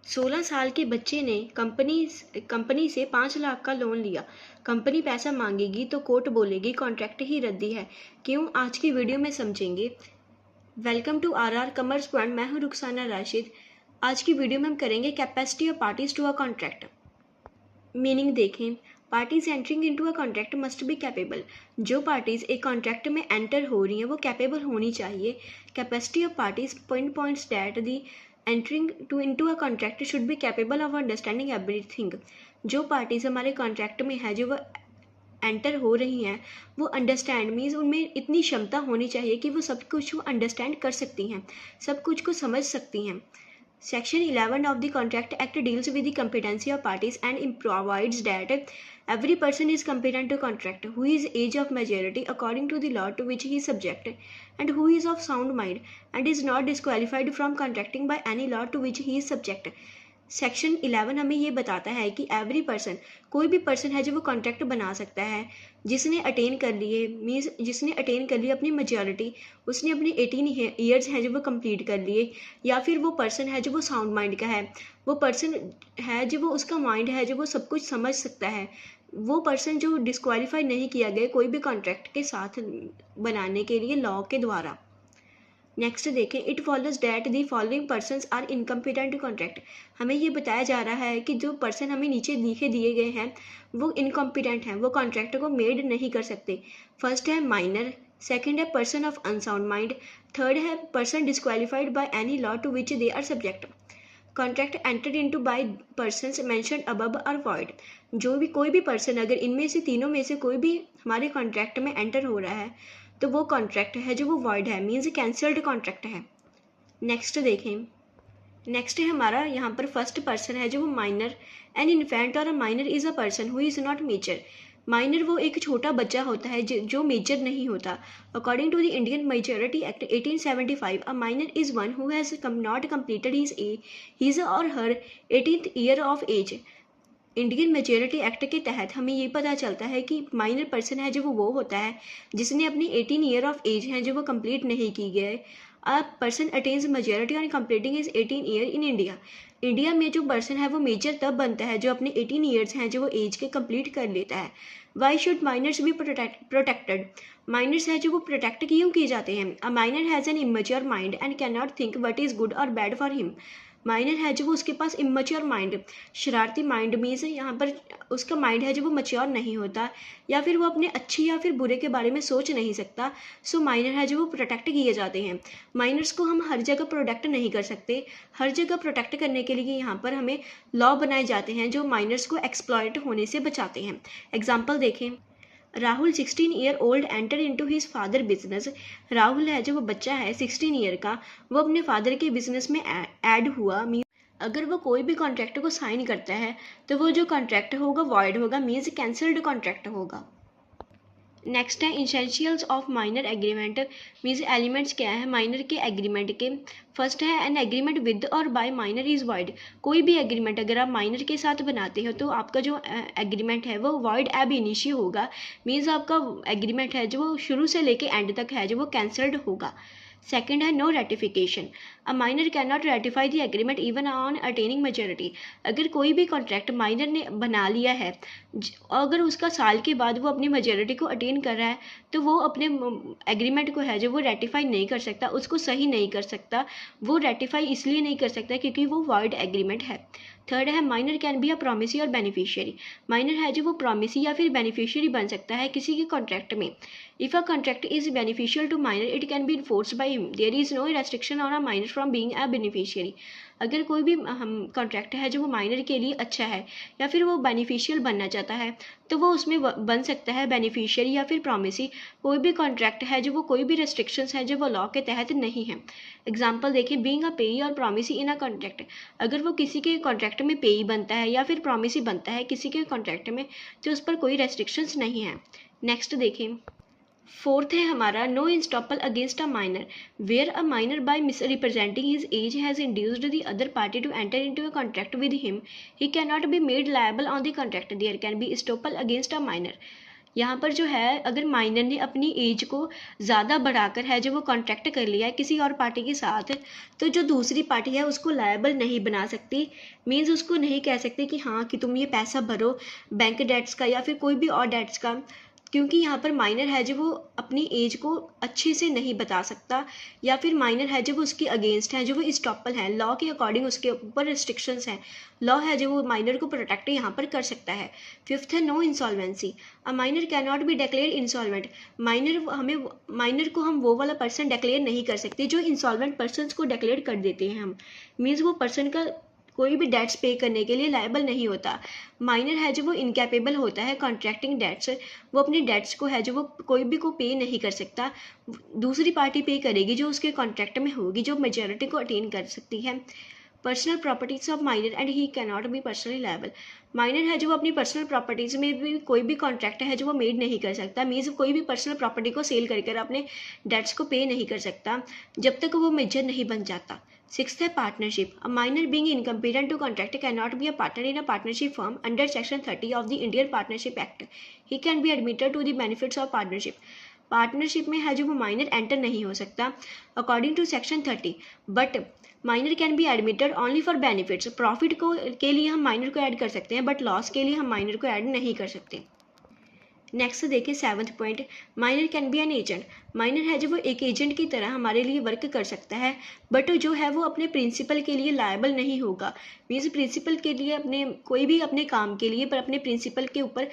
16 साल के बच्चे ने कंपनी से 5 लाख का लोन लिया। कंपनी पैसा मांगेगी तो कोर्ट बोलेगी कॉन्ट्रैक्ट ही रद्दी है। क्यों? आज की वीडियो में समझेंगे। Welcome to R commerce point. मैं हूं रुखसाना राशिद। आज की वीडियो में हम करेंगे capacity of parties to a contract. Meaning देखें। Parties entering into a contract must be capable. जो पार्टीज एक कॉन्ट्रैक्ट में एंटर हो रही हैं वो कैपेबल होनी चाहिए। Capacity of parties points that the entering into a contract should be capable of understanding everything. जो पार्टीज हमारे कॉन्ट्रैक्ट में है, जो वो एंटर हो रही हैं, वो अंडरस्टैंड मीन्स उनमें इतनी क्षमता होनी चाहिए कि वो सब कुछ को अंडरस्टैंड कर सकती हैं, सब कुछ को समझ सकती हैं। Section 11 of the Contract Act deals with the competency of parties and provides that every person is competent to contract who is age of majority according to the law to which he is subject and who is of sound mind and is not disqualified from contracting by any law to which he is subject। Section 11 हमें ये बताता है कि every person, कोई भी person है जो वो कॉन्ट्रैक्ट बना सकता है, जिसने अटेन कर लिए मीन्स जिसने अटेन कर ली अपनी मेजॉरिटी, उसने अपनी 18 ईयर्स हैं जो वो कंप्लीट कर लिए, या फिर वो पर्सन है जो वो साउंड माइंड का है, वो पर्सन है जो वो उसका माइंड है जो वो सब कुछ समझ सकता है, वो पर्सन जो डिस्क्वालीफाई नहीं किया गया कोई भी कॉन्ट्रैक्ट के साथ बनाने के लिए लॉ के द्वारा। नेक्स्ट देखें। It follows that the following persons are incompetent to contract. हमें ये बताया जा रहा है कि जो पर्सन हमें नीचे लिखे दिए गए हैं वो इनकम्पिटेंट हैं, वो कॉन्ट्रैक्ट को मेड नहीं कर सकते। फर्स्ट है माइनर, सेकेंड है person of unsound mind, third है person disqualified by any law to which they are subject. Contract entered into by persons mentioned above are void. जो भी कोई भी पर्सन अगर इनमें से तीनों में से कोई भी हमारे कॉन्ट्रैक्ट में एंटर हो रहा है तो वो कॉन्ट्रैक्ट है जो वो वॉइड है, मीन्स कैंसल्ड कॉन्ट्रैक्ट है। नेक्स्ट देखें। नेक्स्ट है हमारा यहाँ पर फर्स्ट पर्सन है जो वो minor. An infant or a minor is a person who is not major. Minor वो एक छोटा बच्चा होता है जो मेजर नहीं होता। According to the Indian Majority Act 1875 a minor is one who has not completed his or her 18th year of age. Indian Majority Act के तहत हमें ये पता चलता है कि माइनर पर्सन है जो वो होता है जिसने अपनी 18 ईयर ऑफ एज है जो वो कंप्लीट नहीं की गई। A person attains majority on completing is 18 year in India. India में जो पर्सन है वो मेजर तब बनता है जो अपने 18 ईयर्स हैं जो वो एज के कंप्लीट कर लेता है। Why should minors be protected. Minors है जो वो प्रोटेक्ट क्यों किए जाते हैं? A minor has an immature mind and can not think what is good or bad for him. Minor है जो वो उसके पास इमेच्योर माइंड, शरारती माइंड मीन्स यहाँ पर उसका माइंड है जो वो मच्योर नहीं होता, या फिर वो अपने अच्छे या फिर बुरे के बारे में सोच नहीं सकता। सो माइनर है जो वो प्रोटेक्ट किए जाते हैं। माइनर्स को हम हर जगह प्रोटेक्ट नहीं कर सकते। हर जगह प्रोटेक्ट करने के लिए यहाँ पर हमें लॉ बनाए जाते हैं जो माइनर्स को एक्सप्लॉयट होने से बचाते हैं। एग्जाम्पल देखें। Rahul 16 year old enter into his father business. Rahul है जो वो बच्चा है 16 ईयर का, वो अपने फादर के बिजनेस में ऐड हुआ। अगर वो कोई भी कॉन्ट्रैक्ट को साइन करता है तो वो जो कॉन्ट्रैक्ट होगा वॉइड होगा, मीन्स कैंसल्ड कॉन्ट्रैक्ट होगा। नेक्स्ट है essentials of minor agreement, means elements क्या है माइनर के एग्रीमेंट के। फर्स्ट है एन एग्रीमेंट विद और बाय माइनर इज वॉइड। कोई भी एग्रीमेंट अगर आप माइनर के साथ बनाते हो तो आपका जो एग्रीमेंट है वो वॉइड एब इनिशियो होगा, मीन्स आपका एग्रीमेंट है जो वो शुरू से लेके एंड तक है जो वो कैंसल्ड होगा। सेकेंड है no ratification. A minor can not ratify the agreement even on attaining majority. अगर कोई भी कॉन्ट्रैक्ट माइनर ने बना लिया है, अगर उसका साल के बाद वो अपनी मेजॉरिटी को अटेन कर रहा है तो वो अपने एग्रीमेंट को है जो वो रेटिफाई नहीं कर सकता, उसको सही नहीं कर सकता। वो रेटिफाई इसलिए नहीं कर सकता क्योंकि वो वॉइड एग्रीमेंट है। थर्ड है minor can be a promisee और बेनिफिशियरी। माइनर है जो वो प्रोमिसी या फिर बेनिफिशियरी बन सकता है किसी के कॉन्ट्रैक्ट में। If a contract is beneficial to minor it can be enforced by him. There is no restriction on a minor from being a beneficiary. अगर कोई भी हम कॉन्ट्रैक्ट है जो वो माइनर के लिए अच्छा है या फिर वो बेनिफिशियल बनना चाहता है तो वो उसमें बन सकता है बेनिफिशियरी या फिर प्रोमिसी। कोई भी कॉन्ट्रैक्ट है जो वो कोई भी रेस्ट्रिक्शंस है जो वो लॉ के तहत नहीं है। एग्जाम्पल देखिए। बीइंग अ पेई और प्रोमिसी इन अ कॉन्ट्रैक्ट। अगर वो किसी के कॉन्ट्रैक्ट में पेई बनता है या फिर प्रोमिसी बनता है किसी के कॉन्ट्रैक्ट में तो उस पर कोई रेस्ट्रिक्शंस नहीं है। नेक्स्ट देखें। फोर्थ है हमारा no estoppel against a minor. Where a minor by misrepresenting his age has induced the other party to enter into a contract with him, he can not be made liable on the contract. There can be estoppel against a minor. यहाँ पर जो है अगर minor ने अपनी as को ज़्यादा बढ़ाकर है जो वो कॉन्ट्रैक्ट कर लिया है किसी और पार्टी के साथ, तो जो दूसरी पार्टी है उसको लायबल नहीं बना सकती। मीन्स उसको नहीं कह सकती कि हाँ कि तुम ये पैसा भरो बैंक डेट्स का या फिर कोई भी और डेट्स का, क्योंकि यहाँ पर माइनर है जो वो अपनी एज को अच्छे से नहीं बता सकता, या फिर माइनर है जो वो उसके अगेंस्ट है, जो वो इस्टॉपल है, लॉ के अकॉर्डिंग उसके ऊपर रिस्ट्रिक्शंस हैं। लॉ है जो वो माइनर को प्रोटेक्ट यहाँ पर कर सकता है। फिफ्थ है no insolvency. A minor can not be declared insolvent. Minor को हम वो वाला पर्सन डिक्लेयर नहीं कर सकते जो इंसॉल्वेंट पर्सन को डिक्लेयर कर देते हैं हम। मीन्स वो पर्सन का कोई भी डेट्स पे करने के लिए लायबल नहीं होता। माइनर है जो वो इनकैपेबल होता है कॉन्ट्रैक्टिंग डेट्स, वो अपनी डेट्स को है जो वो कोई भी को पे नहीं कर सकता, दूसरी पार्टी पे करेगी जो उसके कॉन्ट्रैक्ट में होगी, जो मेजॉरिटी को अटेन कर सकती है। Personal properties of minor and he can not be personally liable. Minor है जो वो अपनी पर्सनल प्रॉपर्टीज में भी कोई भी कॉन्ट्रैक्ट है जो वो मेड नहीं कर सकता। मीन्स कोई भी पर्सनल प्रॉपर्टी को सेल करके अपने डेट्स को पे नहीं कर सकता जब तक वो मेजर नहीं बन जाता। सिक्स्थ है partnership. A minor being incompetent to contract can not be a partner in a partnership firm under section 30 of the Indian Partnership Act. He can be admitted to the benefits of partnership. Partnership में है जो वो minor enter नहीं हो सकता according to section 30, but minor can be admitted only for benefits. Profit को के लिए हम माइनर को ऐड कर सकते हैं, बट लॉस के लिए हम माइनर को ऐड नहीं कर सकते। नेक्स्ट देखिए seventh point, minor can B an agent. Minor है जो वो एक एजेंट की तरह हमारे लिए वर्क कर सकता है, बट जो है वो अपने प्रिंसिपल के लिए लायबल नहीं होगा। मीन्स प्रिंसिपल के लिए अपने कोई भी अपने काम के लिए पर अपने प्रिंसिपल के ऊपर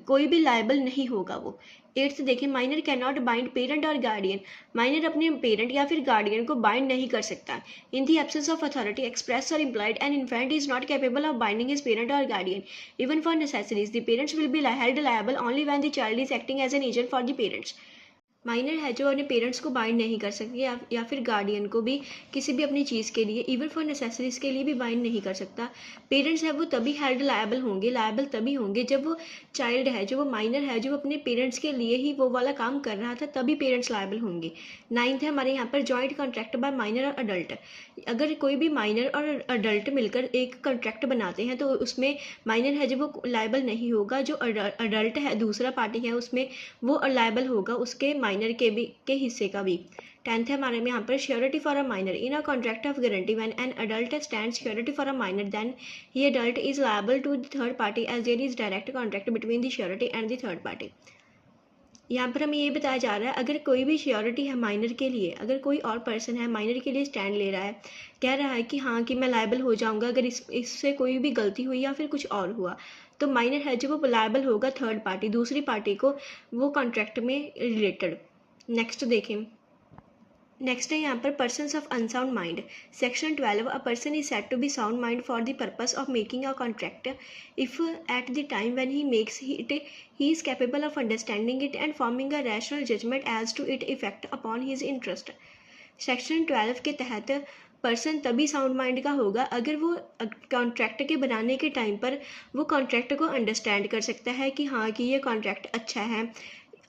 कोई भी लायबल नहीं होगा वो। एट्थ देखिए, minor can not bind parent और गार्डियन। माइनर अपने पेरेंट या फिर गार्डियन को बाइंड नहीं कर सकता। In the absence of authority express और implied an infant is not capable of binding his parent और guardian even for necessaries. The parents will be held liable only when the child is acting as an agent for the parents. Minor है जो अपने parents को bind नहीं कर सकती या फिर गार्डियन को भी किसी भी अपनी चीज़ के लिए, इवन फॉर नेसेसरीज के लिए भी बाइंड नहीं कर सकता। पेरेंट्स है वो तभी हेल्ड लायबल तभी होंगे जब वो चाइल्ड है जो वो माइनर है जो अपने पेरेंट्स के लिए ही वो वाला काम कर रहा था, तभी पेरेंट्स लायबल होंगे। नाइन्थ है हमारे यहाँ पर जॉइंट कॉन्ट्रैक्ट बाय माइनर और अडल्ट। अगर कोई भी माइनर और अडल्ट मिलकर एक कॉन्ट्रैक्ट बनाते हैं तो उसमें माइनर है जो वो लायबल नहीं होगा, जो अडल्ट है दूसरा पार्टी है उसमें वो लायबल होगा उसके माइनर के हिस्से का भी। टेंथ है हमारे में यहाँ पर surety for a minor. In a contract of guarantee when an adult stand surety for a minor then he adult is liable to the third party as there is direct contract between the surety and the third party. यहाँ पर हमें ये बताया जा रहा है अगर कोई भी श्योरिटी है माइनर के लिए, अगर कोई और पर्सन है माइनर के लिए स्टैंड ले रहा है, कह रहा है कि हाँ कि मैं लायबल हो जाऊँगा अगर इससे कोई भी गलती हुई या फिर कुछ और हुआ, तो माइनर है जो वो लायबल होगा थर्ड पार्टी, दूसरी पार्टी को, वो कॉन्ट्रैक्ट में रिलेटेड। नेक्स्ट देखें, नेक्स्ट है यहाँ पर persons of unsound mind. Section 12, a person is said to be sound mind for the purpose of making a contract if at the time when he makes it he is capable of understanding it and forming a rational judgement as to it effect upon his interest. Section 12 के तहत person तभी sound mind का होगा अगर वो contract के बनाने के टाइम पर वो कॉन्ट्रैक्ट को अंडरस्टैंड कर सकता है कि हाँ कि ये कॉन्ट्रैक्ट अच्छा है।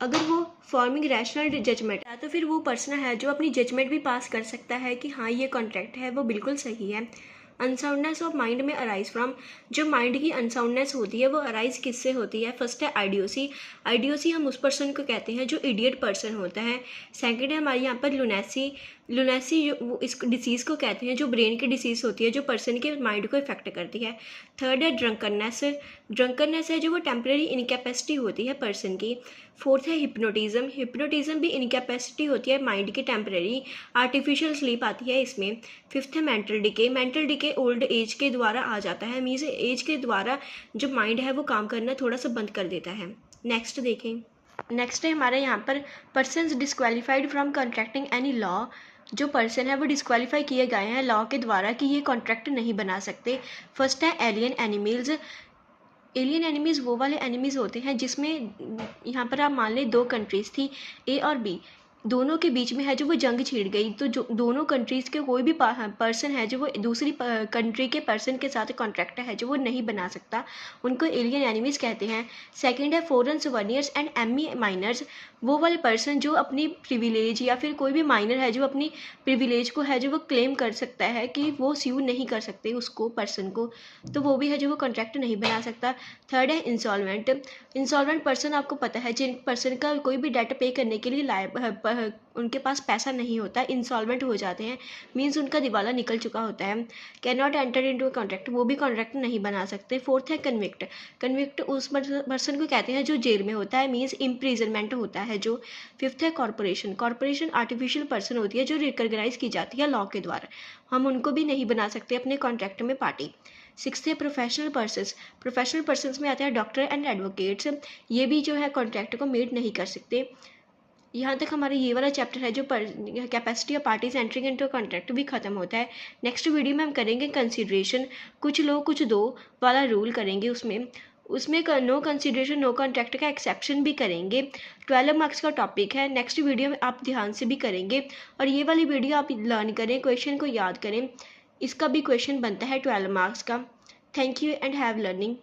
अगर वो फॉर्मिंग रैशनल जजमेंट है तो फिर वो पर्सन है जो अपनी जजमेंट भी पास कर सकता है कि हाँ ये कॉन्ट्रैक्ट है वो बिल्कुल सही है। अनसाउंडनेस ऑफ माइंड में अराइज फ्रॉम, जो माइंड की अनसाउंडनेस होती है वो अराइज किससे होती है? फर्स्ट है आइडियोसी। आइडियोसी हम उस पर्सन को कहते हैं जो इडियट पर्सन होता है। सेकंड है हमारे यहाँ पर लुनेसी। लुनेसी वो इस डिसीज़ को कहते हैं जो ब्रेन की डिसीज़ होती है जो पर्सन के माइंड को इफेक्ट करती है। थर्ड है ड्रंकननेस। ड्रंकननेस है जो वो टेम्परेरी इनकैपेसिटी होती है पर्सन की। फोर्थ है हिप्नोटिज्म। हिप्नोटिज्म भी इनकैपेसिटी होती है माइंड की टेम्परेरी, आर्टिफिशियल स्लीप आती है इसमें। फिफ्थ है mental decay. Mental decay old age के द्वारा आ जाता है, मीन्स एज के द्वारा जो माइंड है वो काम करना थोड़ा सा बंद कर देता है। नेक्स्ट देखें, नेक्स्ट है हमारे यहाँ पर persons disqualified from contracting any law. जो पर्सन है वो डिस्क्वालीफाई किए गए हैं लॉ के द्वारा कि ये कॉन्ट्रैक्ट नहीं बना सकते। फर्स्ट है एलियन एनिमल्स। एलियन एनिमीज़ वो वाले एनिमीज़ होते हैं जिसमें यहाँ पर आप मान लें दो कंट्रीज़ थी, ए और बी। दोनों के बीच में है जो वो जंग छिड़ गई, तो जो दोनों कंट्रीज़ के कोई भी पर्सन है जो वो दूसरी कंट्री के पर्सन के साथ कॉन्ट्रैक्ट है जो वो नहीं बना सकता, उनको एलियन एनिमीज़ कहते हैं। सेकंड है फॉरेन सोवर्नियर्स एंड एमी माइनर्स, वो वाले पर्सन जो अपनी प्रिविलेज या फिर कोई भी माइनर है जो अपनी प्रिविलेज को है जो वो क्लेम कर सकता है कि वो स्यू नहीं कर सकते उसको पर्सन को, तो वो भी है जो वो कॉन्ट्रैक्ट नहीं बना सकता। थर्ड है इंसॉल्वेंट। इंसॉल्वेंट पर्सन आपको पता है जिन पर्सन का कोई भी डेट पे करने के लिए उनके पास पैसा नहीं होता, इंसॉल्वेंट हो जाते हैं, मीन्स उनका दिवाला निकल चुका होता है। Can not enter into a contract, वो भी कॉन्ट्रैक्ट नहीं बना सकते। फोर्थ है कन्विक्ट। कन्विक्ट उस पर्सन को कहते हैं जो जेल में होता है, मीन्स इम्प्रिजनमेंट होता है जो। फिफ्थ है कॉर्पोरेशन। कॉर्पोरेशन आर्टिफिशियल पर्सन होती है जो रिकॉग्नाइज की जाती है लॉ के द्वारा, हम उनको भी नहीं बना सकते अपने कॉन्ट्रैक्ट में पार्टी। सिक्स्थ है प्रोफेशनल पर्सन्स। प्रोफेशनल पर्सन्स में आते हैं डॉक्टर एंड एडवोकेट्स, ये भी जो है कॉन्ट्रैक्ट को मेड नहीं कर सकते। यहाँ तक हमारा ये वाला चैप्टर है जो capacity of parties entering into contract भी खत्म होता है। नेक्स्ट वीडियो में हम करेंगे कंसीडरेशन, कुछ लो कुछ दो वाला रूल करेंगे, उसमें नो कंसीडरेशन नो कॉन्ट्रैक्ट का एक्सेप्शन भी करेंगे। 12 मार्क्स का टॉपिक है, नेक्स्ट वीडियो में आप ध्यान से भी करेंगे और ये वाली वीडियो आप लर्न करें, क्वेश्चन को याद करें, इसका भी क्वेश्चन बनता है 12 मार्क्स का। Thank you and have learning.